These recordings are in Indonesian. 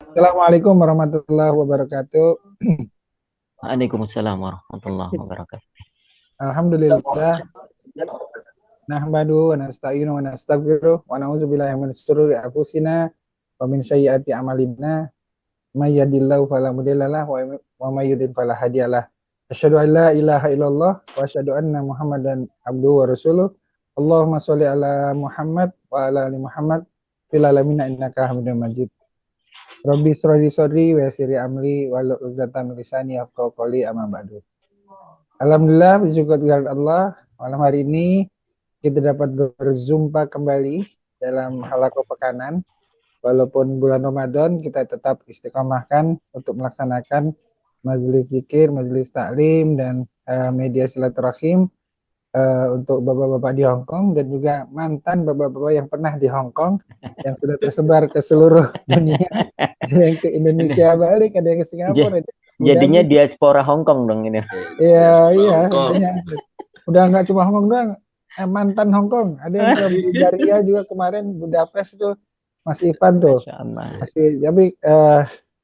Assalamualaikum warahmatullahi wabarakatuh. Waalaikumsalam warahmatullahi wabarakatuh. Alhamdulillah. Nahmadu wa nasta'inu wa nastaghfiruh wa na'udzubillahi min syururi anfusina wa min sayyiati a'malina. May yahdihillahu fala mudhillalah wa may yudhlil fala hadiyalah. Asyhadu an la ilaha illallah wa asyhadu anna Muhammadan abduhu wa rasuluh. Allahumma sholli ala Muhammad wa ala ali Muhammad fil alamin innaka Hamidum Majid. Rabbi shrahli sadri wa yassir li amri wa hlul 'uqdatam min lisani yafqahu qawli amma ba'du. Alhamdulillah, bersyukur kepada Allah, malam hari ini kita dapat berjumpa kembali dalam halaqah pekanan. Walaupun bulan Ramadan, kita tetap istiqomahkan untuk melaksanakan majelis zikir, majelis taklim, dan media silaturahim untuk bapak-bapak di Hong Kong dan juga mantan bapak-bapak yang pernah di Hong Kong yang sudah tersebar ke seluruh dunia. Ada yang ke Indonesia balik, ada yang ke Singapura, ada yang ke Abu Jadinya Dhabi. diaspora Hong Kong dong ini. Iya, iya, Hongkong. makanya udah nggak cuma Hong Kong doang, mantan Hong Kong. Ada yang ke Bulgaria juga kemarin, Budapest tuh, Mas Ivan tuh. Masya Allah. Masih, tapi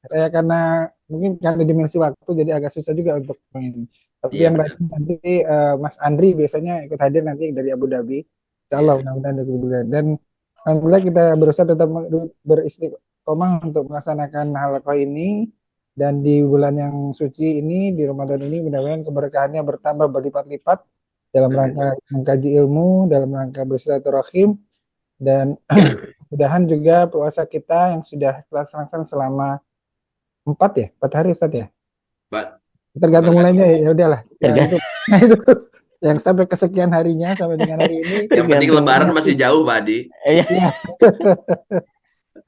saya karena mungkin karena dimensi waktu jadi agak susah juga untuk main. Tapi Iya yang benar. nanti Mas Andri biasanya ikut hadir nanti dari Abu Dhabi. Insya Allah Iya. mudah-mudahan dari Abu Dhabi. Dan alhamdulillah kita berusaha tetap beristiqomah untuk melaksanakan hal ini. Dan di bulan yang suci ini, di Ramadan ini, mudah-mudahan keberkahannya bertambah berlipat-lipat dalam Amin. rangka mengkaji ilmu, dalam rangka bersilaturahim, dan mudahan juga puasa kita yang sudah terlaksana selama 4 hari Ustaz ya. Pak, Tergantung makasih. mulainya ya udahlah. Ya Tergantung. itu yang sampai kesekian harinya sampai dengan hari ini. Yang penting Tergantung. Lebaran masih jauh, Pak Adi. Iya. Ya,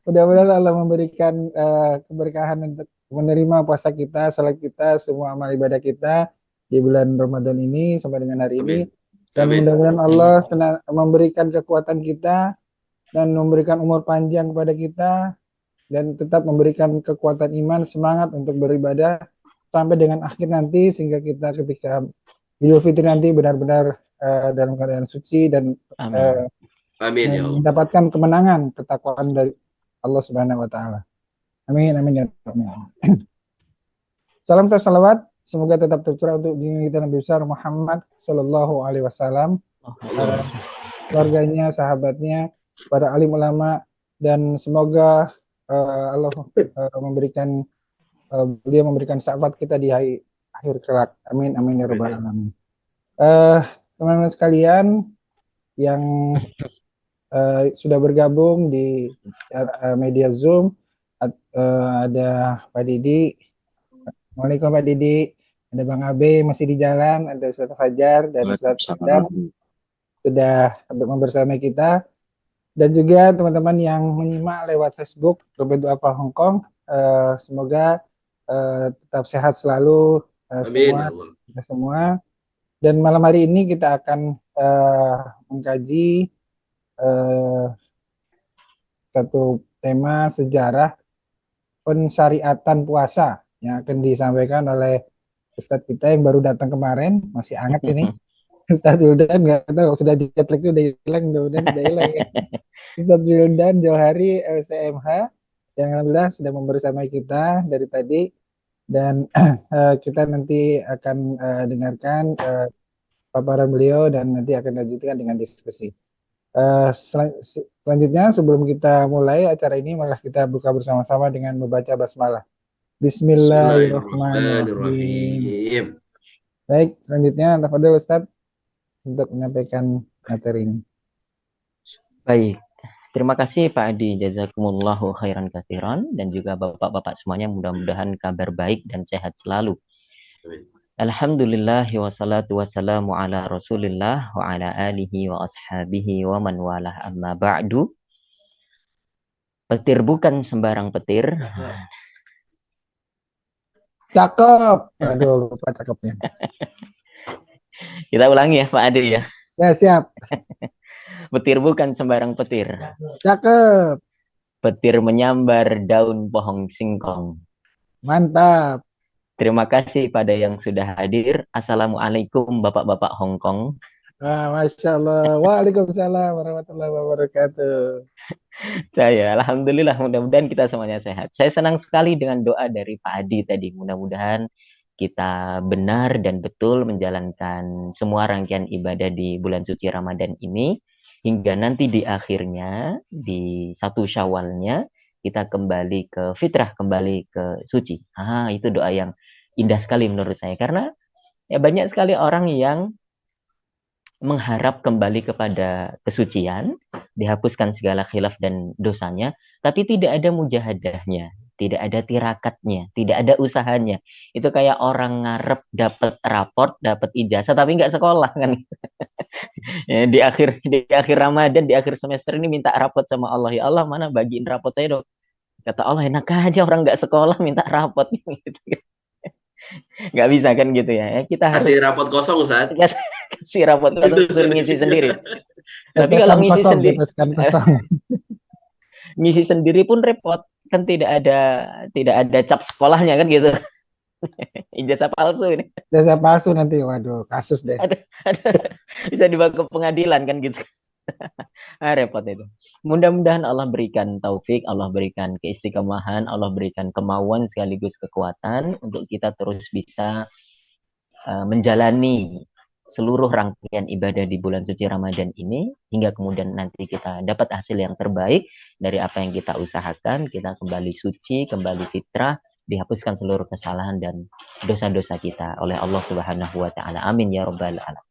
mudah-mudahan Allah memberikan keberkahan untuk menerima puasa kita, salat kita, semua amal ibadah kita di bulan Ramadan ini sampai dengan hari ini. Amin. Dan Amin. mudah-mudahan Allah memberikan kekuatan kita dan memberikan umur panjang kepada kita dan tetap memberikan kekuatan iman, semangat untuk beribadah sampai dengan akhir nanti sehingga kita ketika Idul Fitri nanti benar-benar dalam keadaan suci dan Amin. Amin ya Allah. mendapatkan kemenangan, ketakwaan dari Allah Subhanahu wa taala. Amin amin ya Rabbal. Salam dan salawat semoga tetap tercurah untuk diri kita Nabi besar Muhammad Shallallahu alaihi wasallam, Allah. keluarganya, sahabatnya, para alim ulama, dan semoga Allah memberikan beliau memberikan syafaat kita di akhir kelak. Amin amin ya rabbal alamin. Teman-teman sekalian yang sudah bergabung di media Zoom, ada Pak Didi. Assalamualaikum Pak Didi. Ada Bang Abe masih di jalan, ada Ustaz Fajar dan Ustaz Adam sudah bersama kita. Dan juga teman-teman yang menyimak lewat Facebook Robert Duafa Hong Kong, semoga tetap sehat selalu Amin semua ya Allah. kita semua. Dan malam hari ini kita akan mengkaji satu tema sejarah pensyariatan puasa yang akan disampaikan oleh Ustadz kita yang baru datang kemarin, masih hangat ini. Ustadz Wildan nggak tahu sudah jet lag itu udah hilang, mudah-mudahan sudah hilang ya. Ustadz Wildan Johari LCMH yang alhamdulillah sudah membersamai kita dari tadi, dan kita nanti akan dengarkan paparan beliau dan nanti akan lanjutkan dengan diskusi. Selanjutnya sebelum kita mulai acara ini malah kita buka bersama-sama dengan membaca basmalah. Bismillahirrahmanirrahim. Bismillahirrahmanirrahim. Baik, selanjutnya tafadhol Ustaz untuk menyampaikan materi ini. Baik. Terima kasih Pak Adi, jazakumullahu khairan katsiran, dan juga bapak-bapak semuanya mudah-mudahan kabar baik dan sehat selalu. Amin. Alhamdulillah wassalatu wassalamu ala Rasulillah wa ala alihi wa ashabihi wa man walah amma ba'du. Petir bukan sembarang petir. Cakep. Aduh, lupa cakepnya. Kita ulangi ya Pak Adi ya. Ya, siap. Petir bukan sembarang petir. Cakep. Petir menyambar daun pohon singkong. Mantap. Terima kasih pada yang sudah hadir. Assalamualaikum Bapak-Bapak Hong Kong. Masya Allah. Waalaikumsalam warahmatullahi wabarakatuh. Saya, alhamdulillah, mudah-mudahan kita semuanya sehat. Saya senang sekali dengan doa dari Pak Adi tadi. Mudah-mudahan kita benar dan betul menjalankan semua rangkaian ibadah di bulan suci Ramadan ini, hingga nanti di akhirnya, di 1 Syawalnya, kita kembali ke fitrah, kembali ke suci. Itu doa yang indah sekali menurut saya. Karena ya banyak sekali orang yang mengharap kembali kepada kesucian, dihapuskan segala khilaf dan dosanya, tapi tidak ada mujahadahnya, tidak ada tirakatnya, tidak ada usahanya. Itu kayak orang ngarep dapat raport, dapat ijazah, tapi nggak sekolah kan. Ya, di akhir Ramadan, di akhir semester ini minta raport sama Allah. Ya Allah, mana bagiin raport saya dong. Kata Allah, enak aja orang nggak sekolah minta raport. Gitu. Nggak bisa kan gitu ya. Kita harus Kasih rapot kosong, Ustaz. kasih raport Itu kosong, suruh ngisi solusinya. sendiri. Tapi kalau Tetesan ngisi kosong, sendiri, tetesan kosong. ngisi sendiri pun repot, kan tidak ada cap sekolahnya kan gitu. Ijazah palsu ini. Jasa palsu nanti, waduh, kasus deh. Bisa dibawa ke pengadilan kan gitu. Repot itu. Mudah-mudahan Allah berikan taufik, Allah berikan keistiqomahan, Allah berikan kemauan sekaligus kekuatan untuk kita terus bisa menjalani seluruh rangkaian ibadah di bulan suci Ramadan ini, hingga kemudian nanti kita dapat hasil yang terbaik dari apa yang kita usahakan, kita kembali suci, kembali fitrah, dihapuskan seluruh kesalahan dan dosa-dosa kita oleh Allah Subhanahu wa taala. Amin ya rabbal alamin.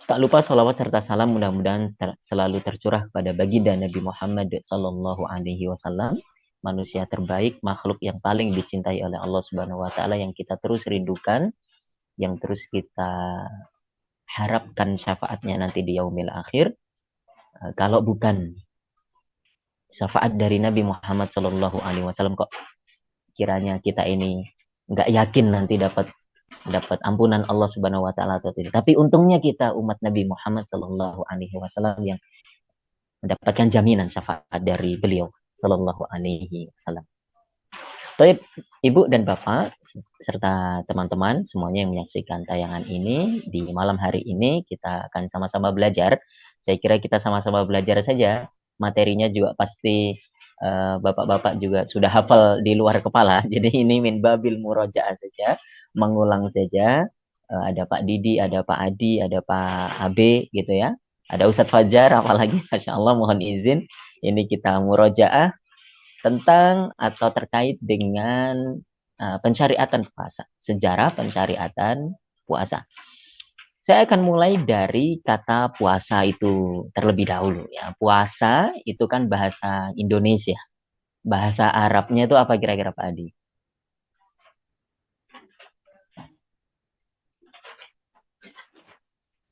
Tak lupa salawat serta salam mudah-mudahan selalu tercurah kepada baginda Nabi Muhammad sallallahu alaihi wasallam, manusia terbaik, makhluk yang paling dicintai oleh Allah Subhanahu wa taala, yang kita terus rindukan, yang terus kita harapkan syafaatnya nanti di yaumil akhir. Kalau bukan syafaat dari Nabi Muhammad Shallallahu Alaihi Wasallam, kok kiranya kita ini nggak yakin nanti dapat ampunan Allah Subhanahu Wa Taala atau tidak. Tapi untungnya kita umat Nabi Muhammad Shallallahu Alaihi Wasallam yang mendapatkan jaminan syafaat dari beliau Shallallahu Alaihi Wasallam. Baik, Ibu dan Bapak, serta teman-teman semuanya yang menyaksikan tayangan ini, di malam hari ini kita akan sama-sama belajar. Saya kira kita sama-sama belajar saja. Materinya juga pasti Bapak-Bapak juga sudah hafal di luar kepala. Jadi ini min babil murojaah saja, mengulang saja. Ada Pak Didi, ada Pak Adi, ada Pak AB gitu ya. Ada Ustadz Fajar, apalagi Masya Allah, mohon izin. Ini kita murojaah tentang atau terkait dengan pensyariatan puasa, sejarah pensyariatan puasa. Saya akan mulai dari kata puasa itu terlebih dahulu ya. Puasa itu kan bahasa Indonesia. Bahasa Arabnya itu apa kira-kira Pak Adi?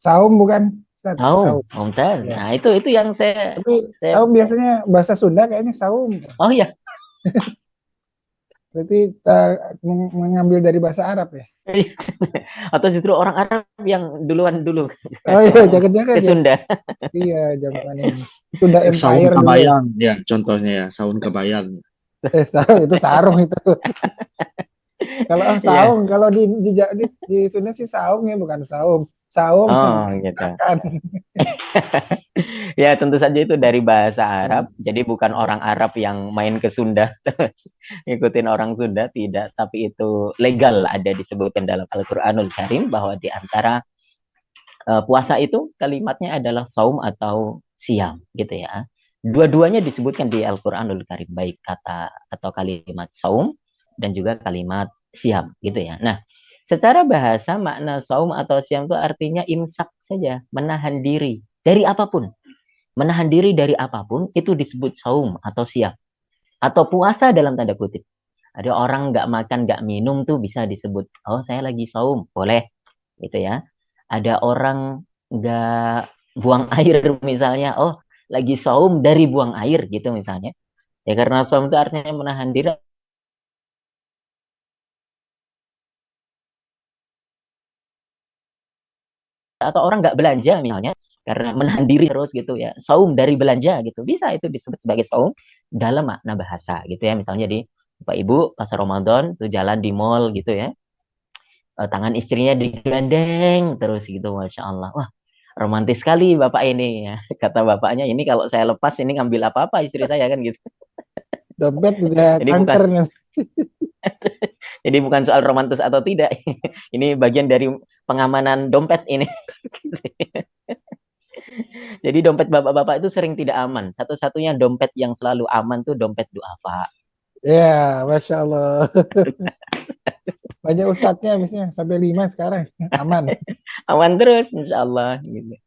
Saum bukan? Ustaz? Saum, Mumtaz. Ya. Nah, itu yang Tapi saum biasanya bahasa Sunda kayaknya saum. Oh ya. Berarti mengambil dari bahasa Arab ya? Atau justru orang Arab yang duluan dulu Oh iya, jangan-jangan ke ya. Sunda. Iya, zaman ini. Sunda Saung Empire dulu. Kabayang, ya contohnya ya, Saung Kabayang. Saung itu sarung itu. Kalau saung, kalau di Sunda sih saung ya, bukan saum. Saum. Oh, gitu. Makan. Ya, tentu saja itu dari bahasa Arab. Jadi bukan orang Arab yang main ke Sunda ngikutin orang Sunda, tidak. Tapi itu legal, ada disebutkan dalam Al-Quranul Karim bahwa di antara puasa itu kalimatnya adalah saum atau siam, gitu ya. Dua-duanya disebutkan di Al-Quranul Karim, baik kata atau kalimat saum dan juga kalimat siam, gitu ya. Nah, secara bahasa makna saum atau siam itu artinya imsak saja, menahan diri dari apapun. Menahan diri dari apapun itu disebut saum atau siam. Atau puasa dalam tanda kutip. Ada orang nggak makan, nggak minum tuh bisa disebut, oh saya lagi saum, boleh. Gitu ya. Ada orang nggak buang air misalnya, oh lagi saum dari buang air gitu misalnya. Ya karena saum itu artinya menahan diri. Atau orang nggak belanja misalnya karena menahan diri terus gitu ya, saum dari belanja gitu, bisa itu disebut sebagai saum dalam makna bahasa gitu ya. Misalnya di Bapak Ibu pas Ramadan tuh jalan di mall gitu ya, tangan istrinya digandeng terus gitu, Masya Allah, wah romantis sekali bapak ini ya. Kata bapaknya, ini kalau saya lepas ini ngambil apa-apa istri saya kan gitu. Dompet udah Jadi bukan kanker nih. jadi bukan soal romantis atau tidak. Ini bagian dari pengamanan dompet ini. Jadi dompet bapak-bapak itu sering tidak aman. Satu-satunya dompet yang selalu aman tuh dompet duafa. Ya, Masya Allah. Banyak ustadznya habisnya sampai 5 sekarang. Aman. Aman terus insya Allah gitu.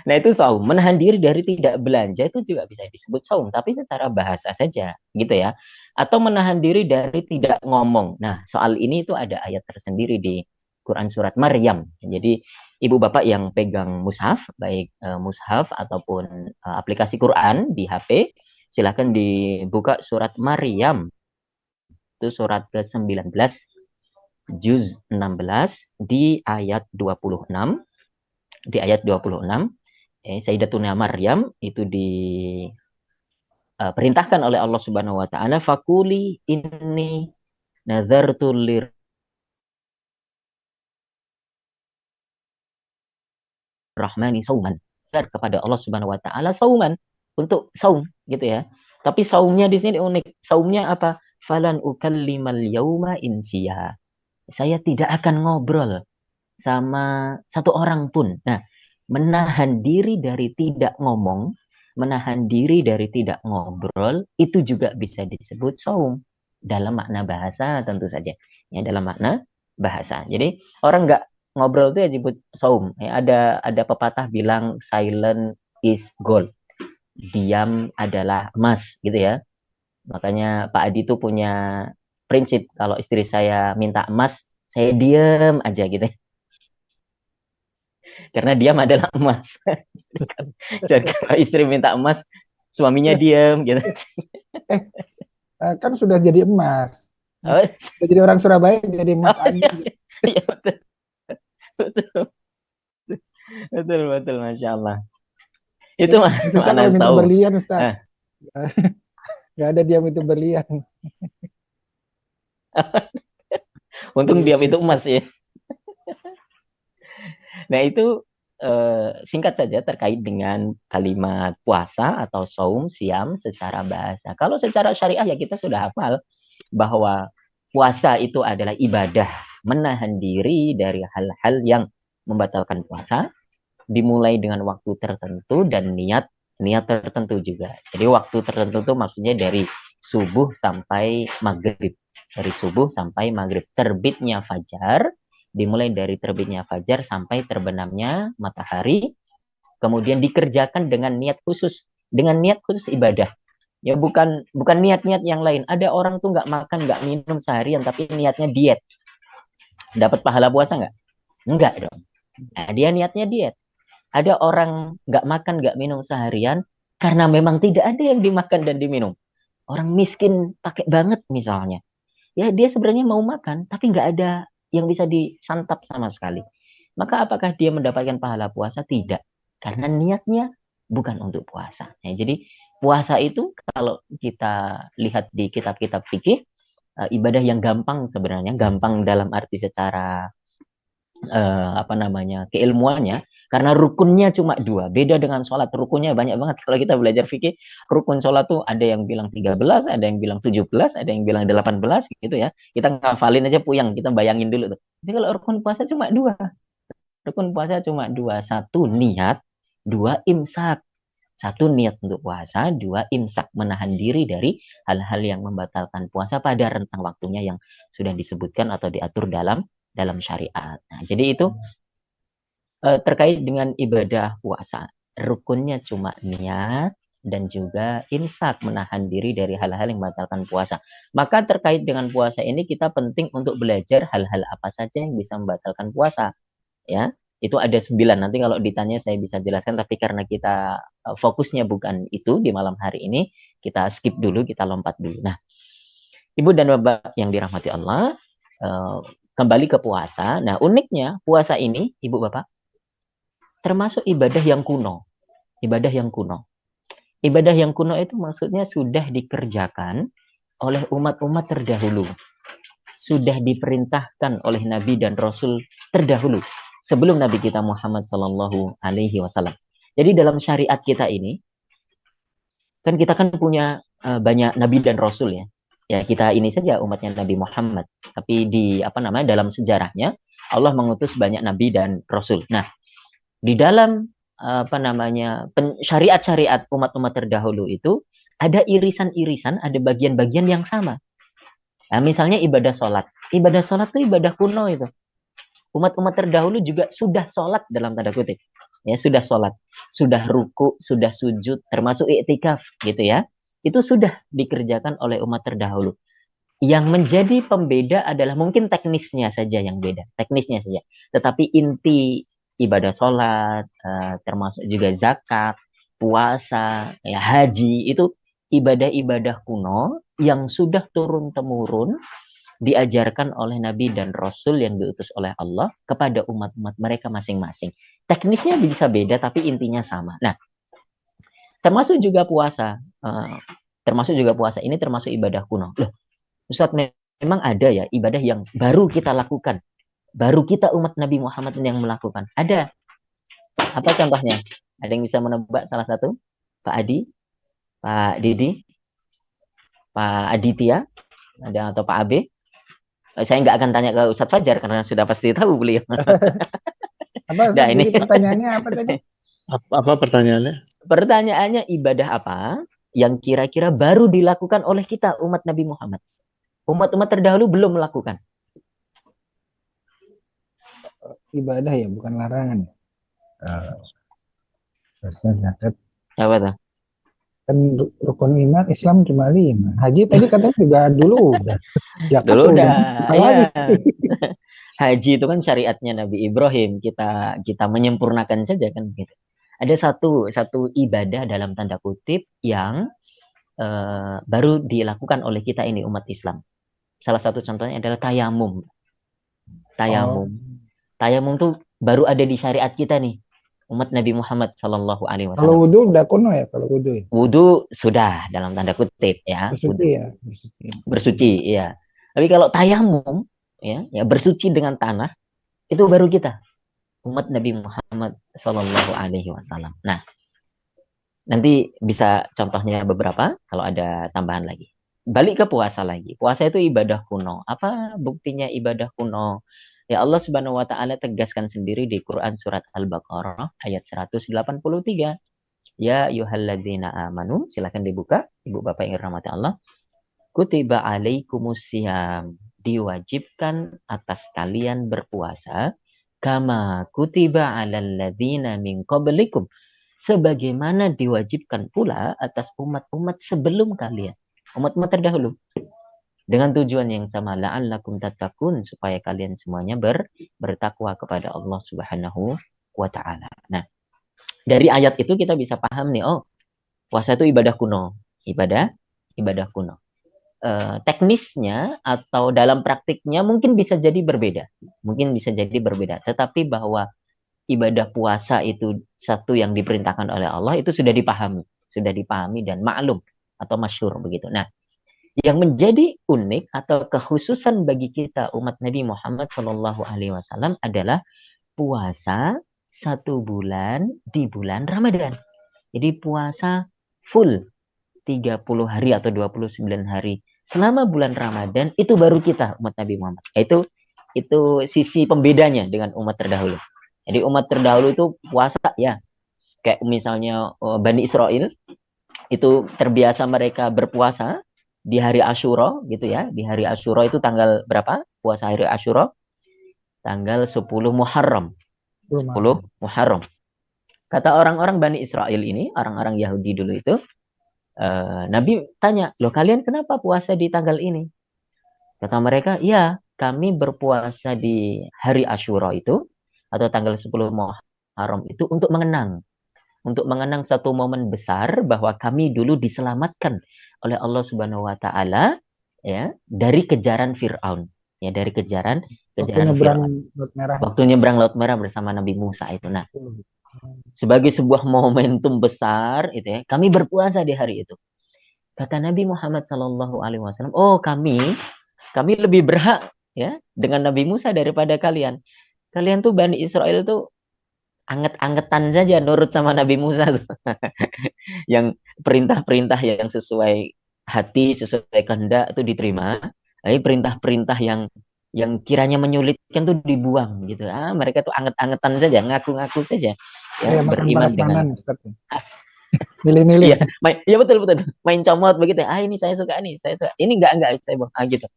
Nah itu saum, menahan diri dari tidak belanja itu juga bisa disebut saum, tapi secara bahasa saja gitu ya. Atau menahan diri dari tidak ngomong. Nah soal ini itu ada ayat tersendiri di Quran surat Maryam. Jadi ibu bapak yang pegang mushaf, baik mushaf ataupun aplikasi Quran di HP, silakan dibuka surat Maryam. Itu surat ke-19, juz 16 di ayat 26. Di ayat 26, Sayyidatuna Maryam itu diperintahkan oleh Allah Subhanahu wa taala, fakuli inni nazartu lirrahmani sauman. Kepada Allah Subhanahu wa taala sauman, untuk saum gitu ya. Tapi saumnya di sini unik. Saumnya apa? Falan ukallimal yauma insiya. Saya tidak akan ngobrol sama satu orang pun. Nah, menahan diri dari tidak ngomong, menahan diri dari tidak ngobrol, itu juga bisa disebut saum dalam makna bahasa tentu saja. Ya, dalam makna bahasa. Jadi orang nggak ngobrol itu ya disebut saum. Ya, ada pepatah bilang silent is gold. Diam adalah emas gitu ya. Makanya Pak Adi itu punya prinsip, kalau istri saya minta emas, saya diam aja gitu. Karena diam adalah emas. Jadi kalau istri minta emas, suaminya diam gitu. Kan sudah jadi emas. Oh, Sudah jadi orang Surabaya, jadi emas Adi. iya, betul. Betul. Betul, betul, Masya Allah. Itu Susah makna kalau minta saum. berlian, Ustaz. Nggak ada dia minta berlian. Untung Iya, diam itu emas ya. Nah itu singkat saja terkait dengan kalimat puasa atau saum, siam secara bahasa. Kalau secara syariah ya kita sudah hafal bahwa puasa itu adalah ibadah, menahan diri dari hal-hal yang membatalkan puasa, dimulai dengan waktu tertentu dan niat tertentu juga. Jadi waktu tertentu itu maksudnya dari subuh sampai maghrib. Dari subuh sampai maghrib. Terbitnya fajar, dimulai dari terbitnya fajar sampai terbenamnya matahari, kemudian dikerjakan dengan niat khusus. Dengan niat khusus ibadah. Ya bukan niat-niat yang lain. Ada orang tuh nggak makan, nggak minum seharian, tapi niatnya diet. Dapat pahala puasa nggak? Enggak dong. Nah, dia niatnya diet. Ada orang nggak makan, nggak minum seharian, karena memang tidak ada yang dimakan dan diminum. Orang miskin pakai banget misalnya. Ya dia sebenarnya mau makan, tapi nggak ada yang bisa disantap sama sekali. Maka apakah dia mendapatkan pahala puasa? Tidak. Karena niatnya bukan untuk puasa. Ya, jadi puasa itu kalau kita lihat di kitab-kitab fikih, ibadah yang gampang sebenarnya, gampang dalam arti secara keilmuannya, karena rukunnya cuma 2. Beda dengan sholat, rukunnya banyak banget. Kalau kita belajar fikih, rukun sholat tuh ada yang bilang 13, ada yang bilang 17, ada yang bilang 18 gitu ya. Kita ngafalin aja puyeng, kita bayangin dulu tuh. Tapi kalau rukun puasa cuma 2. Rukun puasa cuma 2. 1 niat, 2 imsak. 1 niat untuk puasa, 2 imsak, menahan diri dari hal-hal yang membatalkan puasa pada rentang waktunya yang sudah disebutkan atau diatur dalam syariat. Nah, jadi itu terkait dengan ibadah puasa. Rukunnya cuma niat dan juga imsak, menahan diri dari hal-hal yang membatalkan puasa. Maka terkait dengan puasa ini kita penting untuk belajar hal-hal apa saja yang bisa membatalkan puasa. Ya, itu ada 9. Nanti kalau ditanya saya bisa jelaskan, tapi karena kita fokusnya bukan itu di malam hari ini, kita skip dulu, kita lompat dulu. Nah, Ibu dan Bapak yang dirahmati Allah, kembali ke puasa. Nah, uniknya puasa ini, Ibu Bapak, termasuk ibadah yang kuno. Ibadah yang kuno. Ibadah yang kuno itu maksudnya sudah dikerjakan oleh umat-umat terdahulu. Sudah diperintahkan oleh Nabi dan Rasul terdahulu. sebelum Nabi kita Muhammad Sallallahu Alaihi Wasallam. Jadi dalam syariat kita ini, kan kita kan punya banyak Nabi dan Rasul ya. Ya kita ini saja umatnya Nabi Muhammad. Tapi di dalam sejarahnya Allah mengutus banyak Nabi dan Rasul. Nah, di dalam syariat-syariat umat-umat terdahulu itu ada irisan-irisan, ada bagian-bagian yang sama. Nah, misalnya ibadah sholat. Ibadah sholat itu ibadah kuno itu. Umat-umat terdahulu juga sudah sholat dalam tanda kutip. Ya, sudah sholat. Sudah ruku, sudah sujud, termasuk i'tikaf gitu ya. Itu sudah dikerjakan oleh umat terdahulu. Yang menjadi pembeda adalah mungkin teknisnya saja yang beda. Teknisnya saja. Tetapi inti ibadah sholat, termasuk juga zakat, puasa, ya, haji, itu ibadah-ibadah kuno yang sudah turun-temurun diajarkan oleh Nabi dan Rasul yang diutus oleh Allah kepada umat-umat mereka masing-masing. Teknisnya bisa beda, tapi intinya sama. Nah, termasuk juga puasa. Ini termasuk ibadah kuno. Loh, Ustaz, memang ada ya ibadah yang baru kita lakukan. Baru kita umat Nabi Muhammad yang melakukan. Ada. Apa contohnya? Ada yang bisa menebak salah satu? Pak Adi? Pak Didi? Pak Aditya? Ada atau Pak Abe? Saya nggak akan tanya ke Ustadz Fajar karena sudah pasti tahu beliau. Apa Nah, ini pertanyaannya apa tadi? Apa pertanyaannya? Pertanyaannya ibadah apa yang kira-kira baru dilakukan oleh kita umat Nabi Muhammad? Umat-umat terdahulu belum melakukan. Ibadah ya, bukan larangan. Puasa, zakat. Apa tuh? Kan rukun iman Islam cuma 5. Haji tadi katanya juga dulu udah. Zakat Dulu udah. Iya. Haji itu kan syariatnya Nabi Ibrahim. Kita menyempurnakan saja kan gitu. Ada satu ibadah dalam tanda kutip yang baru dilakukan oleh kita ini umat Islam. Salah satu contohnya adalah tayamum. Tayamum tuh baru ada di syariat kita nih, umat Nabi Muhammad Sallallahu Alaihi Wasallam. Kalau wudhu udah kuno ya, kalau wudhu ya. Wudhu sudah dalam tanda kutip ya. Bersuci ya, bersuci ya. Tapi kalau tayamum ya bersuci dengan tanah itu baru kita umat Nabi Muhammad Sallallahu Alaihi Wasallam. Nah, nanti bisa contohnya beberapa kalau ada tambahan lagi. Balik ke puasa lagi. Puasa itu ibadah kuno. Apa buktinya ibadah kuno? Ya Allah Subhanahu wa taala tegaskan sendiri di Quran surat Al-Baqarah ayat 183. Ya ayyuhalladzina amanu, silakan dibuka Ibu Bapak yang dirahmati Allah. Kutiba alaikumusiyam, diwajibkan atas kalian berpuasa kama kutiba alal ladzina min qablikum, sebagaimana diwajibkan pula atas umat-umat sebelum kalian, umat-umat terdahulu, dengan tujuan yang sama, la'allakum tattaqun, supaya kalian semuanya bertakwa kepada Allah Subhanahu wa taala. Nah, dari ayat itu kita bisa paham nih, oh, puasa itu ibadah kuno, ibadah kuno. Teknisnya atau dalam praktiknya mungkin bisa jadi berbeda. Tetapi bahwa ibadah puasa itu satu yang diperintahkan oleh Allah itu sudah dipahami dan maklum atau masyhur begitu. Nah, yang menjadi unik atau kekhususan bagi kita umat Nabi Muhammad Shallallahu Alaihi Wasallam adalah puasa 1 bulan di bulan Ramadan. Jadi puasa full 30 hari atau 29 hari selama bulan Ramadan, itu baru kita umat Nabi Muhammad. Itu sisi pembedanya dengan umat terdahulu. Jadi umat terdahulu itu puasa ya, kayak misalnya Bani Israel itu terbiasa mereka berpuasa di hari Asyura gitu ya. Di hari Asyura itu tanggal berapa? Puasa hari Asyura tanggal 10 Muharram. 10 Muharram. Kata orang-orang Bani Israel ini, orang-orang Yahudi dulu itu, Nabi tanya, loh kalian kenapa puasa di tanggal ini? Kata mereka, ya kami berpuasa di hari Asyura itu, atau tanggal 10 Muharram itu untuk mengenang satu momen besar bahwa kami dulu diselamatkan oleh Allah Subhanahu wa taala ya dari kejaran Firaun. Ya, dari kejaran Firaun. Waktu nyebrang Laut Merah bersama Nabi Musa itu. Nah, sebagai sebuah momentum besar itu ya, kami berpuasa di hari itu. Kata Nabi Muhammad sallallahu alaihi wasallam, "Oh, kami lebih berhak ya dengan Nabi Musa daripada kalian." Kalian tuh Bani Israel tuh anget-angetan saja nurut sama Nabi Musa tuh. Yang perintah-perintah yang sesuai hati, sesuai kehendak itu diterima. Tapi perintah-perintah yang kiranya menyulitkan tuh dibuang gitu. Mereka tuh anget-angetan saja, ngaku-ngaku saja ya, Kayak makan beriman dengan prasmanan, Ustaz. Milih-milih. iya, iya betul betul. Main comot begitu. Ini saya suka nih, saya suka. Ini enggak saya buang. Gitu.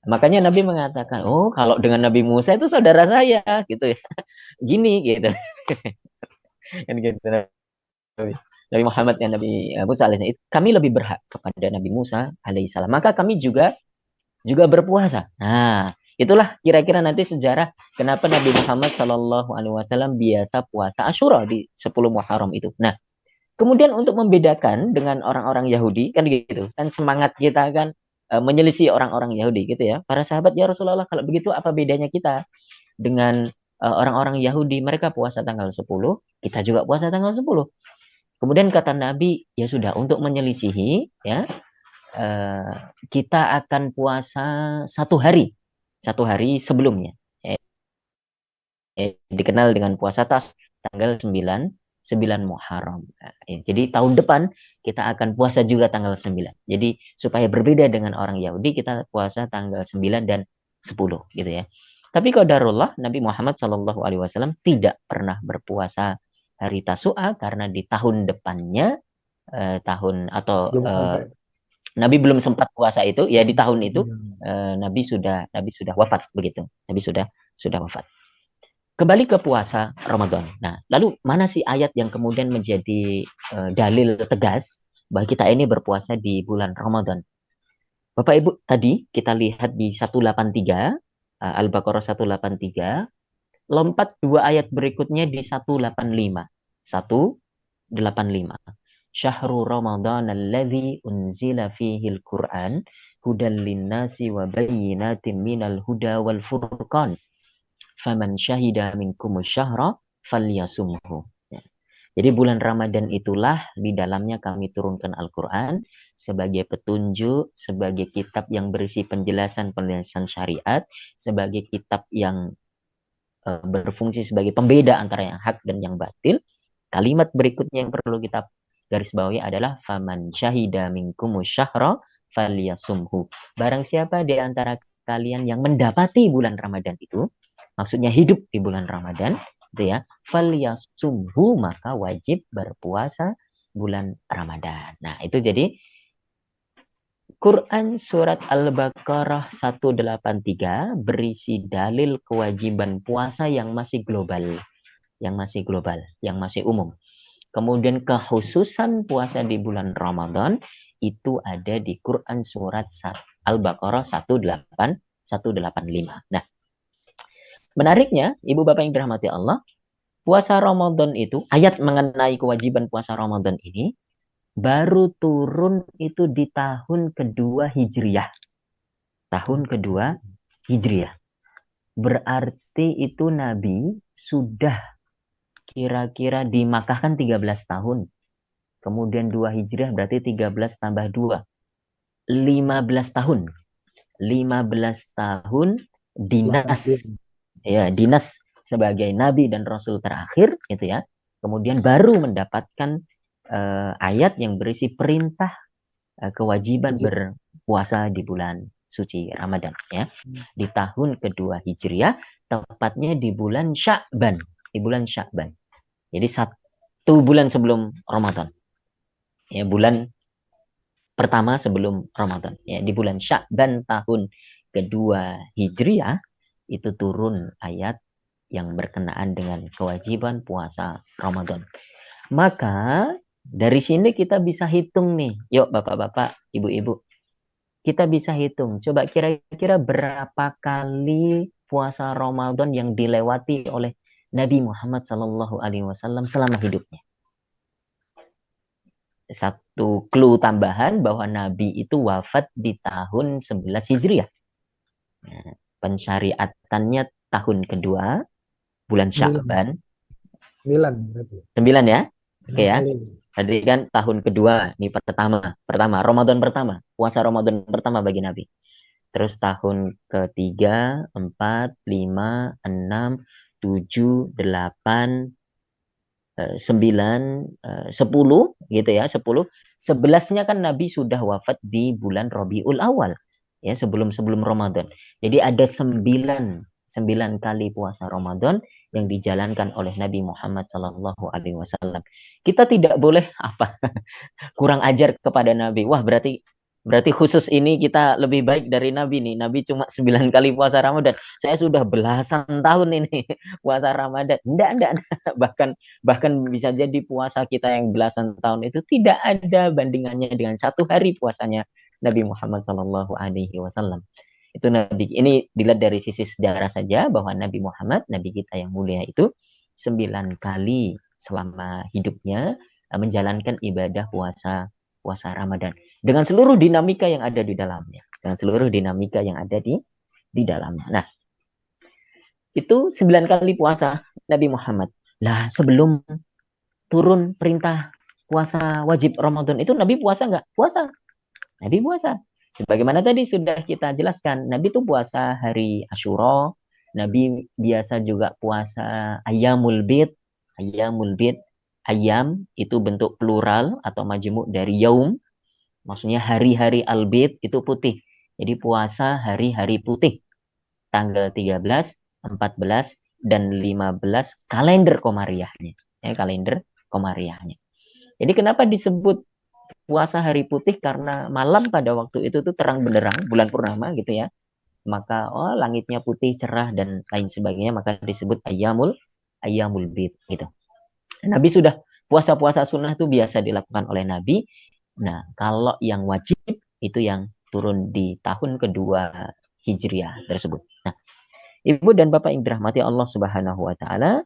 Makanya Nabi mengatakan, "Oh, kalau dengan Nabi Musa itu saudara saya." gitu ya. Gini gitu. Kan gitu. Nabi Muhammad dan Nabi Musa alaihissalam, kami lebih berhak kepada Nabi Musa alaihissalam. Maka kami juga berpuasa. Nah, itulah kira-kira nanti sejarah kenapa Nabi Muhammad Shallallahu Alaihi Wasallam biasa puasa Asyura di 10 Muharram itu. Nah, kemudian untuk membedakan dengan orang-orang Yahudi kan gitu, kan semangat kita kan menyelisih orang-orang Yahudi gitu ya. Para sahabat, ya Rasulullah, kalau begitu apa bedanya kita dengan orang-orang Yahudi? Mereka puasa tanggal 10, kita juga puasa tanggal 10. Kemudian kata Nabi, ya sudah, untuk menyelisihi ya kita akan puasa satu hari sebelumnya. Dikenal dengan puasa tanggal 9 Muharram. Jadi tahun depan kita akan puasa juga tanggal 9. Jadi supaya berbeda dengan orang Yahudi, kita puasa tanggal 9 dan 10 gitu ya. Tapi qadarullah Nabi Muhammad SAW tidak pernah berpuasa hari Tasu'a karena di tahun depannya Nabi belum sempat puasa itu, ya di tahun itu Nabi sudah wafat begitu. Nabi sudah wafat. Kembali ke puasa Ramadan. Nah, lalu mana sih ayat yang kemudian menjadi dalil tegas bahwa kita ini berpuasa di bulan Ramadan? Bapak Ibu, tadi kita lihat di 183, Al-Baqarah 183, lompat 2 ayat berikutnya di 185. 185. Syahrul Ramadan alladzi unzila fihil Qur'an hudan linnasi wa bayyinatin minal huda wal furqan. Faman syahida minkumus syahra falyasumhu. Jadi bulan Ramadan itulah di dalamnya kami turunkan Al-Quran sebagai petunjuk, sebagai kitab yang berisi penjelasan syariat, sebagai kitab yang berfungsi sebagai pembeda antara yang hak dan yang batil. Kalimat berikutnya yang perlu kita garis bawahi adalah faman syahida minkumus syahra falyasumhu. Barang siapa di antara kalian yang mendapati bulan Ramadan itu, maksudnya hidup di bulan Ramadan, gitu ya, falyasumhu, maka wajib berpuasa bulan Ramadan. Nah, itu jadi Quran surat Al-Baqarah 183 berisi dalil kewajiban puasa yang masih global, yang masih umum. Kemudian kekhususan puasa di bulan Ramadan itu ada di Quran surat Al-Baqarah 185. Nah, menariknya, Ibu Bapak yang dirahmati Allah, puasa Ramadan itu, ayat mengenai kewajiban puasa Ramadan ini baru turun itu di tahun kedua Hijriah. Tahun kedua Hijriah. Berarti itu Nabi sudah kira-kira di Makkah kan 13 tahun. Kemudian 2 Hijriah berarti 13 tambah 2. 15 tahun. 15 tahun dinas. Ya, dinas sebagai Nabi dan Rasul terakhir gitu ya. Kemudian baru mendapatkan ayat yang berisi perintah kewajiban berpuasa di bulan suci Ramadan ya. Di tahun kedua Hijriah, tepatnya di bulan Sya'ban. Jadi 1 bulan sebelum Ramadan. Ya, bulan pertama sebelum Ramadan. Ya, di bulan Sya'ban tahun kedua Hijriah itu turun ayat yang berkenaan dengan kewajiban puasa Ramadan. Maka dari sini kita bisa hitung nih. Yuk Bapak-bapak, Ibu-ibu. Kita bisa hitung. Coba kira-kira berapa kali puasa Ramadan yang dilewati oleh Nabi Muhammad SAW selama hidupnya. Satu clue tambahan bahwa Nabi itu wafat di tahun 11 Hijriah. Nah, pensyariatannya tahun kedua, bulan Sya'ban. 9 ya? Oke ya. Tadi kan tahun kedua, ini pertama, Ramadan pertama, puasa Ramadan pertama bagi Nabi. Terus tahun ketiga, 4, 5, 6, 7, 8, 9, 10 gitu ya, 10. 11-nya kan Nabi sudah wafat di bulan Rabiul Awal ya, sebelum Ramadan. Jadi ada 9 kali puasa Ramadan yang dijalankan oleh Nabi Muhammad Sallallahu Alaihi Wasallam. Kita tidak boleh kurang ajar kepada Nabi. Wah, berarti khusus ini kita lebih baik dari Nabi nih. Nabi cuma 9 kali puasa Ramadan. Saya sudah belasan tahun ini puasa Ramadan. Enggak. Bahkan bisa jadi puasa kita yang belasan tahun itu tidak ada bandingannya dengan 1 hari puasanya Nabi Muhammad Sallallahu Alaihi Wasallam. Itu Nabi. Ini dilihat dari sisi sejarah saja bahwa Nabi Muhammad, Nabi kita yang mulia itu 9 kali selama hidupnya menjalankan ibadah puasa Ramadan dengan seluruh dinamika yang ada di dalamnya, di dalamnya. Nah, itu 9 kali puasa Nabi Muhammad. Lah, sebelum turun perintah puasa wajib Ramadan itu Nabi puasa nggak? Puasa. Nabi puasa. Sebagaimana tadi sudah kita jelaskan, Nabi itu puasa hari Asyura, Nabi biasa juga puasa Ayyamul Bid. Ayam itu bentuk plural atau majmuk dari yaum. Maksudnya hari-hari al-bid itu putih. Jadi puasa hari-hari putih. Tanggal 13, 14, dan 15 kalender komariahnya. Kalender komariahnya. Jadi kenapa disebut puasa hari putih? Karena malam pada waktu itu tuh terang benderang, bulan purnama gitu ya. Maka langitnya putih, cerah, dan lain sebagainya. Maka disebut Ayyamul Bid gitu. Nabi sudah puasa-puasa sunnah itu biasa dilakukan oleh Nabi. Nah, kalau yang wajib itu yang turun di tahun kedua Hijriah tersebut. Nah, Ibu dan Bapak yang dirahmati Allah Subhanahu wa taala,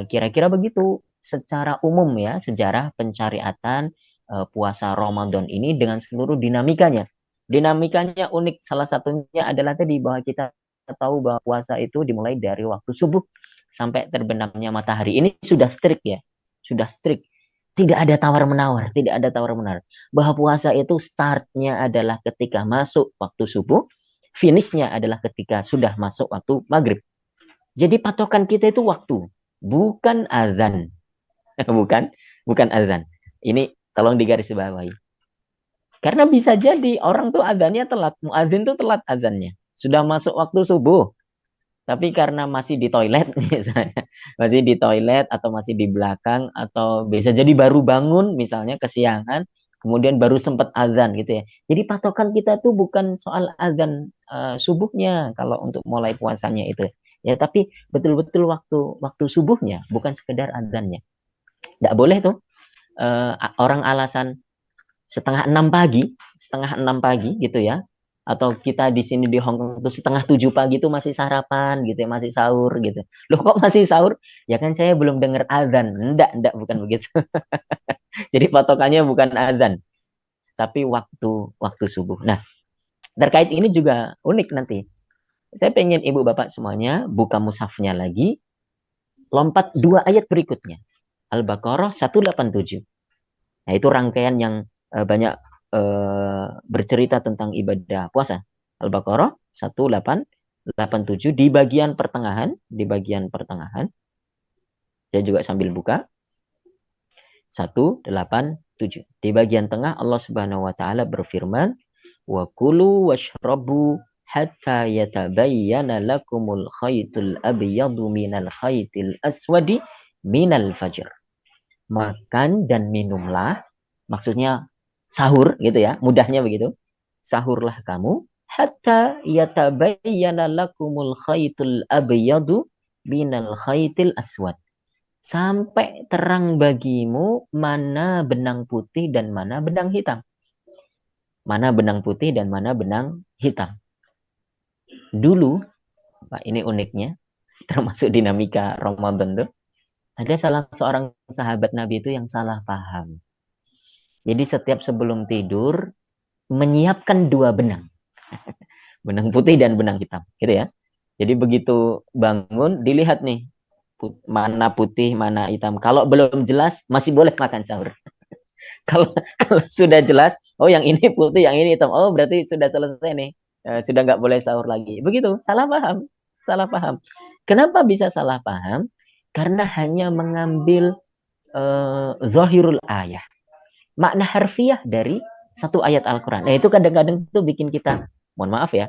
kira-kira begitu secara umum ya sejarah pencariatan puasa Ramadan ini dengan seluruh dinamikanya. Dinamikanya unik, salah satunya adalah tadi bahwa kita tahu bahwa puasa itu dimulai dari waktu subuh sampai terbenamnya matahari. Ini sudah strict ya. Sudah strict. Tidak ada tawar-menawar. Bahwa puasa itu startnya adalah ketika masuk waktu subuh, finishnya adalah ketika sudah masuk waktu maghrib. Jadi patokan kita itu waktu, bukan azan. bukan azan. Ini tolong digarisbawahi. Karena bisa jadi orang tuh azannya telat, muadzin tuh telat azannya. Sudah masuk waktu subuh. Tapi karena masih di toilet misalnya, masih di toilet atau masih di belakang atau bisa jadi baru bangun misalnya kesiangan, kemudian baru sempat azan gitu ya. Jadi patokan kita tuh bukan soal azan subuhnya kalau untuk mulai puasanya itu ya, tapi betul-betul waktu subuhnya, bukan sekedar azannya. Nggak boleh tuh orang alasan setengah 6 pagi gitu ya. Atau kita di sini di Hong Kong itu setengah 7 pagi itu masih sarapan gitu ya, masih sahur gitu. Loh kok masih sahur? Ya kan saya belum dengar azan. Enggak, bukan begitu. Jadi patokannya bukan azan, tapi waktu subuh. Nah, terkait ini juga unik nanti. Saya pengen Ibu Bapak semuanya buka mushafnya lagi, lompat 2 ayat berikutnya. Al-Baqarah 187. Nah, itu rangkaian yang banyak bercerita tentang ibadah puasa. Al-Baqarah 1887 di bagian pertengahan. Saya juga sambil buka. 187. Di bagian tengah Allah Subhanahu wa taala berfirman, "Wa kulu washrabu hatta yatabayyana lakumul khaytul abyadu minal khaytil aswadi minal fajr." Makan dan minumlah, maksudnya sahur gitu ya, mudahnya begitu. Sahurlah kamu hatta yatabayyana lakumul khaytul abyadu minal khaytil aswad. Sampai terang bagimu mana benang putih dan mana benang hitam. Dulu, Pak, ini uniknya, termasuk dinamika Ramadan tuh, ada salah seorang sahabat Nabi itu yang salah paham. Jadi setiap sebelum tidur menyiapkan 2 benang. Benang putih dan benang hitam, gitu ya. Jadi begitu bangun dilihat nih mana putih, mana hitam. Kalau belum jelas masih boleh makan sahur. kalau sudah jelas, oh yang ini putih, yang ini hitam. Oh berarti sudah selesai nih. Sudah nggak boleh sahur lagi. Begitu, salah paham. Kenapa bisa salah paham? Karena hanya mengambil zahirul ayah, makna harfiah dari satu ayat Al-Quran. Nah, itu kadang-kadang itu bikin kita, mohon maaf ya,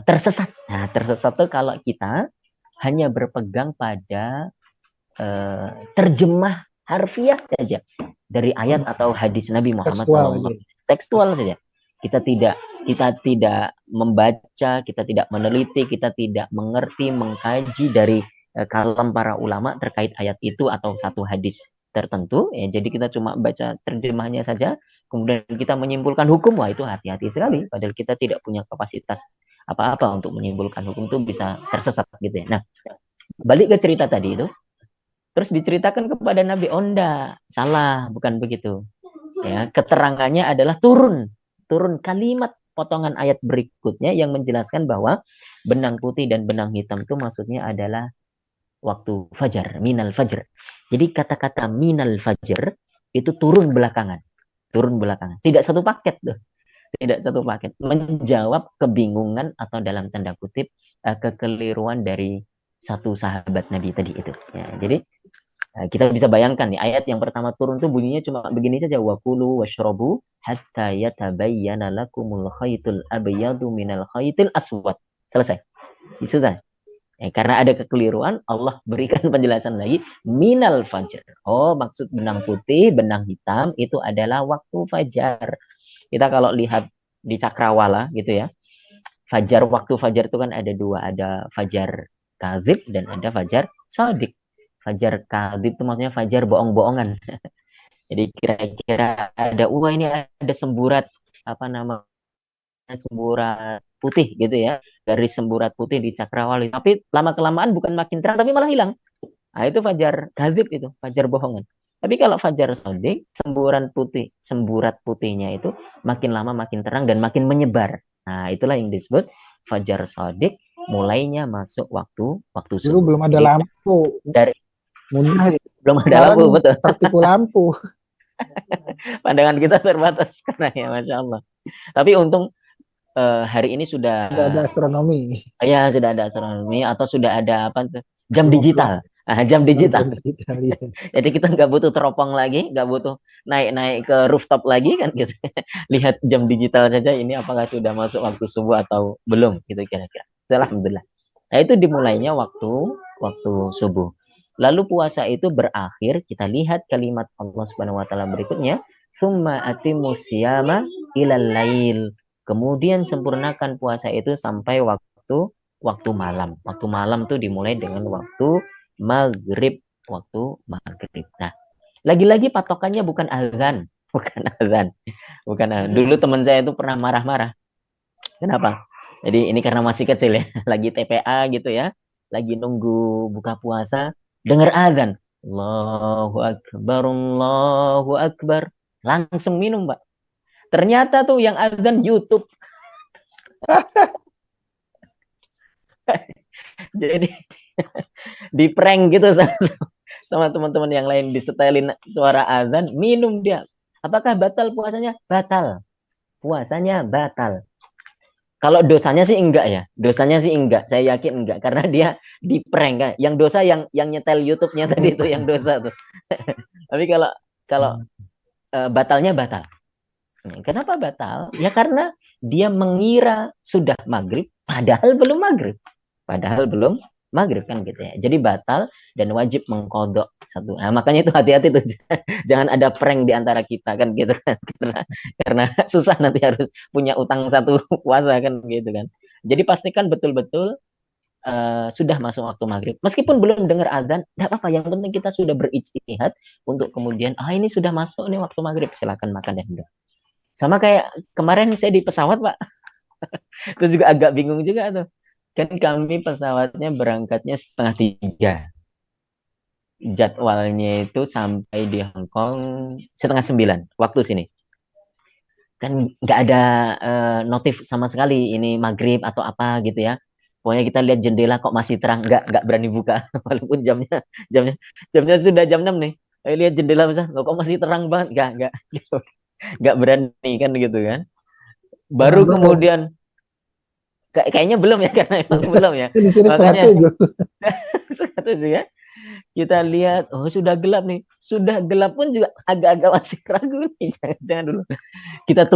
tersesat. Nah, tersesat itu kalau kita hanya berpegang pada terjemah harfiah saja dari ayat atau hadis Nabi Muhammad SAW, tekstual saja. Kita tidak membaca, kita tidak meneliti, kita tidak mengerti, mengkaji dari kalam para ulama terkait ayat itu atau satu hadis tertentu. Ya, jadi kita cuma baca terjemahnya saja, kemudian kita menyimpulkan hukum. Wah, itu hati-hati sekali. Padahal kita tidak punya kapasitas apa-apa untuk menyimpulkan hukum, itu bisa tersesat gitu ya. Nah, balik ke cerita tadi itu. Terus diceritakan kepada Nabi, oh enggak, salah, bukan begitu. Ya, keterangannya adalah turun kalimat potongan ayat berikutnya yang menjelaskan bahwa benang putih dan benang hitam itu maksudnya adalah waktu fajar, minal fajar. Jadi kata-kata minal fajar itu turun belakangan. Tidak satu paket tuh. Tidak satu paket. Menjawab kebingungan atau dalam tanda kutip kekeliruan dari satu sahabat Nabi tadi itu. Ya, jadi kita bisa bayangkan nih, ayat yang pertama turun tuh bunyinya cuma begini saja, wa kulu washrabu hatta yatabayyana lakumul khaytul abyadu minal khaytil aswad. Selesai. Sudah. Karena ada kekeliruan, Allah berikan penjelasan lagi, minal fajar. Oh, maksud benang putih, benang hitam itu adalah waktu fajar. Kita kalau lihat di cakrawala gitu ya, fajar, waktu fajar itu kan ada dua, ada fajar kadzib dan ada fajar shadiq. Fajar kadzib itu maksudnya fajar bohong-bohongan. Jadi kira-kira ada, ini ada semburat apa namanya, semburat putih gitu ya, dari semburat putih di cakrawala. Tapi lama kelamaan bukan makin terang tapi malah hilang. Nah, itu fajar kadzib, itu fajar bohongan. Tapi kalau fajar shadiq, semburat putihnya itu makin lama makin terang dan makin menyebar. Nah, itulah yang disebut fajar shadiq, mulainya masuk waktu subuh. Dulu belum ada lampu. Dari mudah belum ada lampu, betul. Tertipu lampu. Pandangan kita terbatas karena ya, Masya Allah. Tapi untung hari ini sudah ada astronomi. Ya, sudah ada astronomi atau sudah ada apa tuh? Jam digital. Jam digital. Ya. Jadi kita nggak butuh teropong lagi, nggak butuh naik ke rooftop lagi kan gitu. Lihat jam digital saja ini apakah sudah masuk waktu subuh atau belum gitu kira-kira. Alhamdulillah. Nah, itu dimulainya waktu subuh. Lalu puasa itu berakhir, kita lihat kalimat Allah Subhanahu wa taala berikutnya, summa atimus siyama ilal lail. Kemudian sempurnakan puasa itu sampai waktu malam. Waktu malam tuh dimulai dengan waktu maghrib. Nah, lagi-lagi patokannya bukan azan. Dulu teman saya itu pernah marah-marah. Kenapa? Jadi ini karena masih kecil ya, lagi TPA gitu ya, lagi nunggu buka puasa, dengar azan, Allahu Akbar, langsung minum, Pak. Ternyata tuh yang azan YouTube. Jadi di prank gitu sama teman-teman yang lain, disetelin suara azan, minum dia. Apakah batal puasanya? Batal. Puasanya batal. Kalau dosanya sih enggak ya. Saya yakin enggak karena dia di prank kan. Yang dosa yang nyetel YouTube-nya tadi itu yang dosa tuh. Tapi kalau batalnya batal. Kenapa batal? Ya karena dia mengira sudah maghrib, padahal belum maghrib kan gitu ya. Jadi batal dan wajib mengkodok satu. Nah, makanya itu hati-hati tuh, jangan ada prank di antara kita kan gitu kan. Karena susah nanti harus punya utang satu puasa kan gitu kan. Jadi pastikan betul-betul sudah masuk waktu maghrib. Meskipun belum dengar azan, tidak apa-apa. Yang penting kita sudah berijtihad untuk kemudian, ini sudah masuk nih waktu maghrib, silakan makan dan minum. Sama kayak kemarin saya di pesawat, Pak. Itu juga agak bingung juga tuh. Kan kami pesawatnya berangkatnya 2:30. Jadwalnya itu sampai di Hong Kong 8:30 waktu sini. Kan nggak ada notif sama sekali ini maghrib atau apa gitu ya. Pokoknya kita lihat jendela kok masih terang, nggak berani buka walaupun jamnya sudah jam 6 nih. Lihat jendela misalnya, kok masih terang banget, nggak berani kan gitu kan. Baru kemudian Kayaknya belum ya, karena emang belum ya. Di sini Makanya 107. 107 ya. Kita lihat, oh sudah gelap nih. Sudah gelap pun juga agak-agak masih ragu nih. Jangan dulu. Kita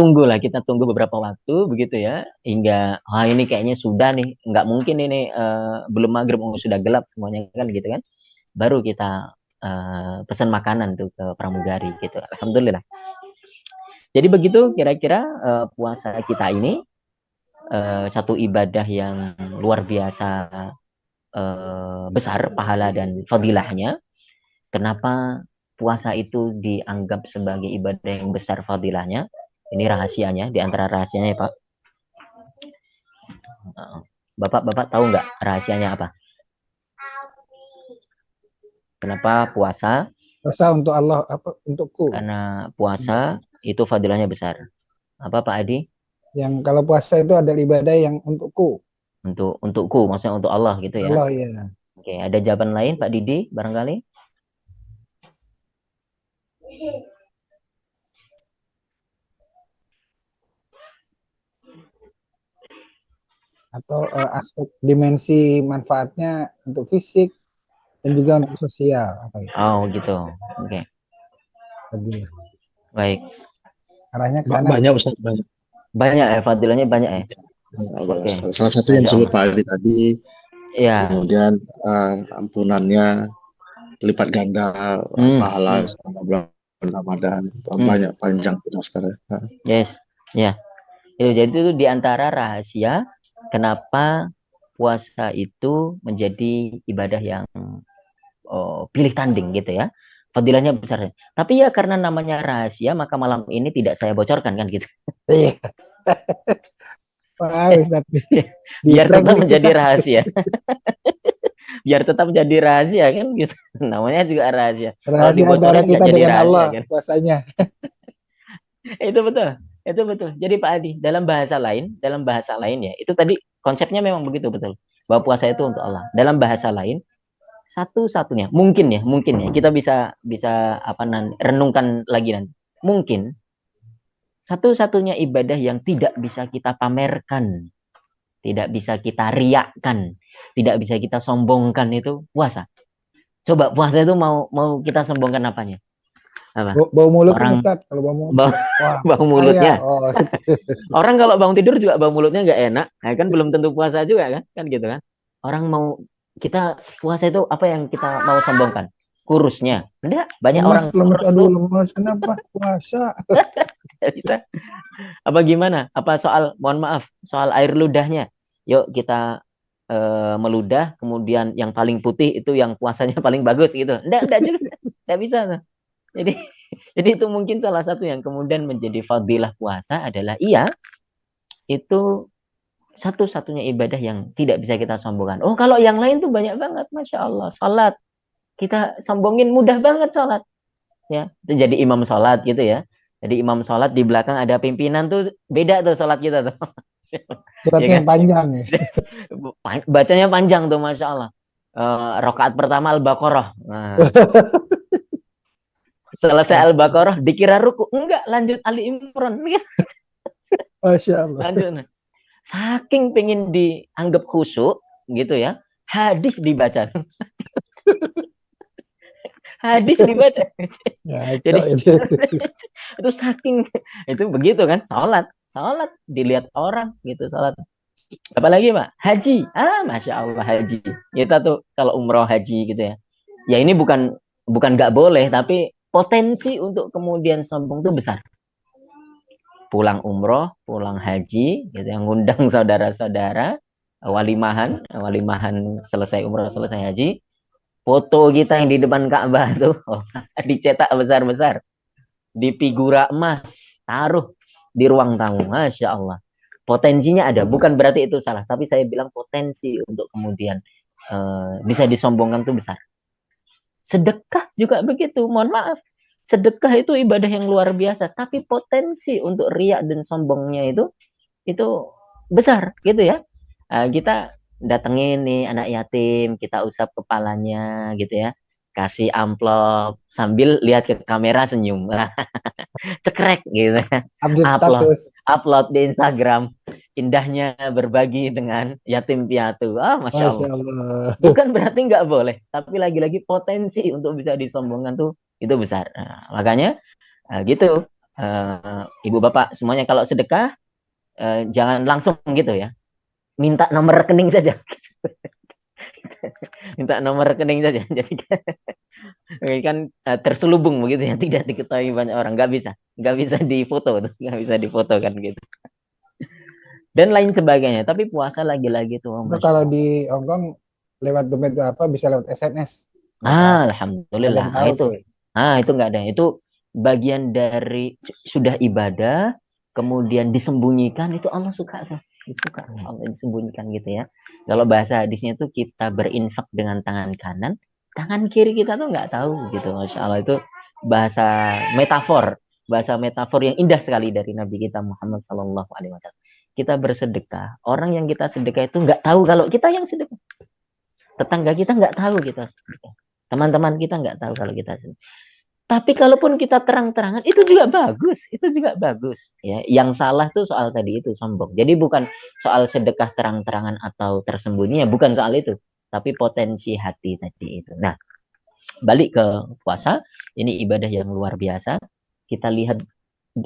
tunggu beberapa waktu begitu ya. Hingga, ini kayaknya sudah nih. Nggak mungkin ini belum maghrib, sudah gelap semuanya kan gitu kan. Baru kita pesan makanan tuh ke pramugari gitu. Alhamdulillah. Jadi begitu kira-kira puasa kita ini. Satu ibadah yang luar biasa besar pahala dan fadilahnya. Kenapa puasa itu dianggap sebagai ibadah yang besar fadilahnya? Ini rahasianya, di antara rahasianya ya Pak. Bapak tahu nggak rahasianya apa? Kenapa puasa? Puasa untuk Allah, apa untukku? Karena puasa itu fadilahnya besar. Apa Pak Adi? Yang kalau puasa itu adalah ibadah yang untukku. Untukku, maksudnya untuk Allah gitu ya. Allah ya. Oke, ada jawaban lain Pak Didi barangkali? Atau aspek dimensi manfaatnya untuk fisik dan juga untuk sosial apa itu? Oh gitu. Oke. Fadilah. Baik. Arahnya ke sana. Banyak Ustaz, banyak. Banyak ya, fadilahnya banyak ya. Oke. Salah satu yang disebut Pak Adi tadi. Ya. Kemudian ampunannya lipat ganda pahala selama bulan Ramadan. Banyak panjang daftarnya. Yes. Ya. Jadi itu diantara rahasia kenapa puasa itu menjadi ibadah yang pilih tanding gitu ya. Fadilahnya besar. Tapi ya karena namanya rahasia, maka malam ini tidak saya bocorkan kan gitu. Iya. Wah, Ustaz. Biar tetap menjadi rahasia. Biar tetap menjadi rahasia kan gitu. Namanya juga rahasia. Rahasia antara kita dengan Allah kan? Puasanya. Itu betul. Itu betul. Jadi Pak Adi, dalam bahasa lain ya, itu tadi konsepnya memang begitu betul. Bahwa puasa itu untuk Allah. Dalam bahasa lain, satu-satunya mungkin ya kita bisa renungkan lagi nanti. Mungkin satu-satunya ibadah yang tidak bisa kita pamerkan, tidak bisa kita riakkan, tidak bisa kita sombongkan itu puasa. Coba puasa itu mau kita sombongkan apanya? Apa? Bau mulut orang, Ustaz, kalau bau mulut. Bau mulutnya. Orang kalau bangun tidur juga bau mulutnya nggak enak, kan belum tentu puasa juga kan gitu kan. Orang mau kita puasa itu apa yang kita mau sombongkan? Kurusnya. Enggak, banyak orang lemas, kenapa puasa? Bisa. Apa gimana? Apa mohon maaf, soal air ludahnya. Yuk kita meludah, kemudian yang paling putih itu yang puasanya paling bagus gitu. Enggak juga. Enggak bisa. Jadi itu mungkin salah satu yang kemudian menjadi fadilah puasa adalah itu satu-satunya ibadah yang tidak bisa kita sombongkan. Oh, kalau yang lain tuh banyak banget, Masya Allah. Salat, kita sombongin mudah banget salat. Ya, jadi imam salat gitu ya. Jadi imam salat di belakang ada pimpinan tuh beda tuh salat kita tuh. Suratnya yang panjang ya. Bacanya panjang tuh, Masya Allah. Rakaat pertama Al-Baqarah. Nah. Selesai Al-Baqarah dikira ruku. Enggak, lanjut Ali Imran. Masya Allah. Lanjut. Saking pengen dianggap khusyuk gitu ya, hadis dibaca. Hadis dibaca. Ya, jadi itu saking itu begitu kan, salat dilihat orang gitu salat. Apalagi Pak, haji. Masya Allah haji. Kita tuh kalau umroh haji gitu ya. Ya ini bukan nggak boleh, tapi potensi untuk kemudian sombong tuh besar. Pulang umroh, pulang haji, gitu yang ngundang saudara-saudara, walimahan selesai umroh, selesai haji, foto kita yang di depan Ka'bah tuh dicetak besar-besar, di figura emas, taruh di ruang tamu, Masya Allah. Potensinya ada, bukan berarti itu salah, tapi saya bilang potensi untuk kemudian bisa disombongkan tuh besar. Sedekah juga begitu, mohon maaf. Sedekah itu ibadah yang luar biasa, tapi potensi untuk riak dan sombongnya itu besar gitu ya. Kita datengin nih anak yatim, kita usap kepalanya gitu ya. kasih amplop sambil lihat ke kamera senyum. Cekrek gitu. Update Upload status. upload di Instagram. Indahnya berbagi dengan yatim piatu. Masya Masya Allah. Allah. Bukan berarti nggak boleh, tapi lagi-lagi potensi untuk bisa disombongkan tuh itu besar. Nah, makanya gitu, ibu bapak semuanya kalau sedekah jangan langsung gitu ya, minta nomor rekening saja. Minta nomor rekening saja. Jadi kan terselubung begitu ya, tidak diketahui banyak orang, nggak bisa difoto, nggak bisa difoto kan gitu. Dan lain sebagainya. Tapi puasa lagi-lagi tuh, Itu Masya kalau Allah. di Hongkong lewat dompet apa bisa lewat SMS. Nggak terasa. Nggak ada Alhamdulillah. yang tahu tuh. Itu nggak ada. Itu bagian dari sudah ibadah, kemudian disembunyikan, itu Allah suka tuh. Suka Allah disembunyikan gitu ya. Kalau bahasa hadisnya tuh kita berinfak dengan tangan kanan, tangan kiri kita tuh nggak tahu gitu. Masya Allah, itu bahasa metafor yang indah sekali dari Nabi kita Muhammad SAW. Kita bersedekah, orang yang kita sedekah itu nggak tahu kalau kita yang sedekah. Tetangga kita nggak tahu kita sedekah. Teman-teman kita nggak tahu kalau kita sedekah. Tapi kalaupun kita terang-terangan, itu juga bagus, ya. Yang salah tuh soal tadi itu sombong. Jadi bukan soal sedekah terang-terangan atau tersembunyi, ya, bukan soal itu, tapi potensi hati tadi itu. Nah, balik ke puasa, ini ibadah yang luar biasa. Kita lihat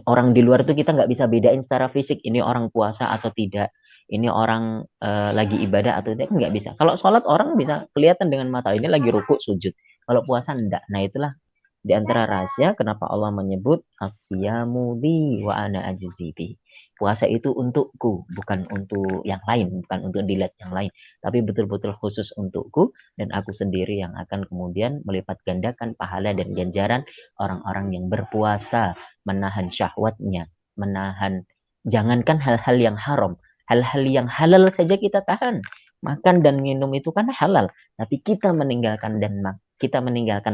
orang di luar tuh kita nggak bisa bedain secara fisik, ini orang puasa atau tidak, ini orang lagi ibadah atau tidak, nggak bisa. Kalau sholat orang bisa kelihatan dengan mata, ini lagi rukuk sujud. Kalau puasa enggak. Nah, itulah di antara rahasia kenapa Allah menyebut asyamu li wa ana ajzi bi. Puasa itu untukku, bukan untuk yang lain, bukan untuk dilihat yang lain, tapi betul-betul khusus untukku, dan aku sendiri yang akan kemudian melipat gandakan pahala dan ganjaran orang-orang yang berpuasa, menahan syahwatnya, menahan, jangankan hal-hal yang haram, hal-hal yang halal saja kita tahan. Makan dan minum itu kan halal, tapi kita meninggalkan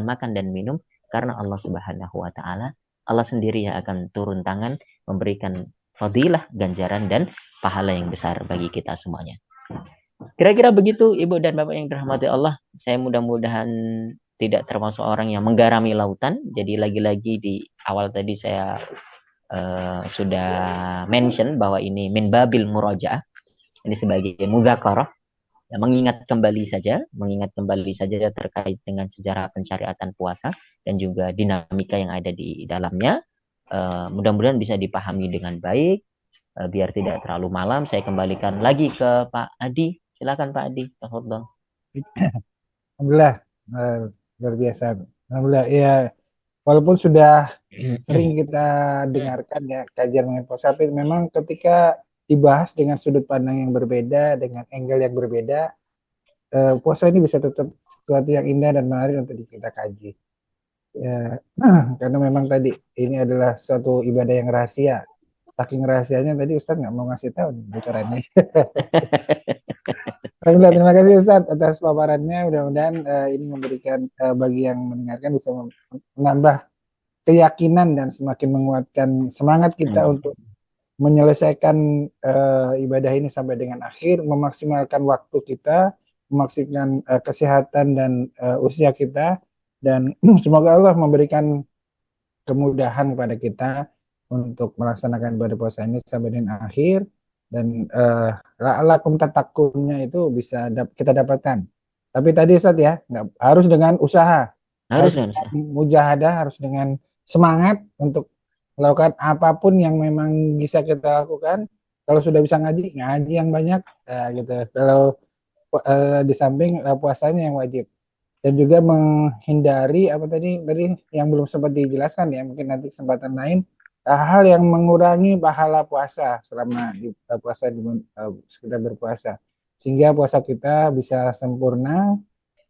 makan dan minum karena Allah Subhanahu wa taala. Allah sendiri yang akan turun tangan memberikan fadilah, ganjaran dan pahala yang besar bagi kita semuanya. Kira-kira begitu Ibu dan Bapak yang dirahmati Allah. Saya mudah-mudahan tidak termasuk orang yang menggarami lautan. Jadi lagi-lagi di awal tadi saya sudah mention bahwa ini min babil murajaah. Ini sebagai mudzakarah. Ya, mengingat kembali saja terkait dengan sejarah pensyariatan puasa dan juga dinamika yang ada di dalamnya. Mudah-mudahan bisa dipahami dengan baik, biar tidak terlalu malam. Saya kembalikan lagi ke Pak Adi. Silakan Pak Adi. Alhamdulillah, luar biasa. Alhamdulillah, ya, walaupun sudah sering kita dengarkan ya kajian mengenai puasa, tapi memang ketika dibahas dengan sudut pandang yang berbeda, dengan angle yang berbeda, puasa ini bisa tetap sesuatu yang indah dan menarik untuk kita kaji. Ya, karena memang tadi ini adalah suatu ibadah yang rahasia. Saking rahasianya tadi Ustadz nggak mau ngasih tahu bocorannya. Alhamdulillah, terima kasih Ustadz atas paparannya. Mudah-mudahan ini memberikan bagi yang mendengarkan bisa menambah keyakinan dan semakin menguatkan semangat kita untuk menyelesaikan ibadah ini sampai dengan akhir, memaksimalkan waktu kita, memaksimalkan kesehatan dan usia kita, dan semoga Allah memberikan kemudahan kepada kita untuk melaksanakan ibadah puasa ini sampai dengan akhir, dan la'allakum tattaqunnya itu bisa kita dapatkan. Tapi tadi Ustaz ya, nggak harus dengan usaha, harus dengan mujahadah, harus dengan semangat untuk melakukan apapun yang memang bisa kita lakukan. Kalau sudah bisa ngaji yang banyak, gitu. Kalau di samping puasanya yang wajib, dan juga menghindari apa tadi yang belum sempat dijelaskan ya, mungkin nanti kesempatan lain, hal yang mengurangi pahala puasa selama puasa kita berpuasa, sehingga puasa kita bisa sempurna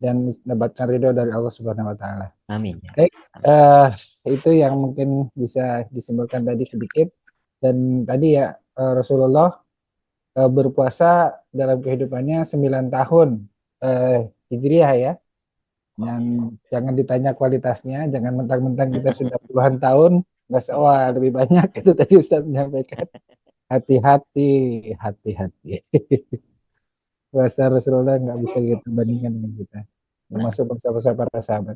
dan mendapatkan ridho dari Allah Subhanahu wa taala. Amin. Baik, itu yang mungkin bisa disimpulkan tadi sedikit. Dan tadi ya, Rasulullah berpuasa dalam kehidupannya 9 tahun Hijriah ya. Dan jangan ditanya kualitasnya, jangan mentang-mentang kita sudah puluhan tahun nggak soal lebih banyak. Itu tadi Ustaz menyampaikan. Hati-hati. Puasa Rasulullah nggak bisa kita bandingkan dengan kita. termasuk pesan-pesan para sahabat.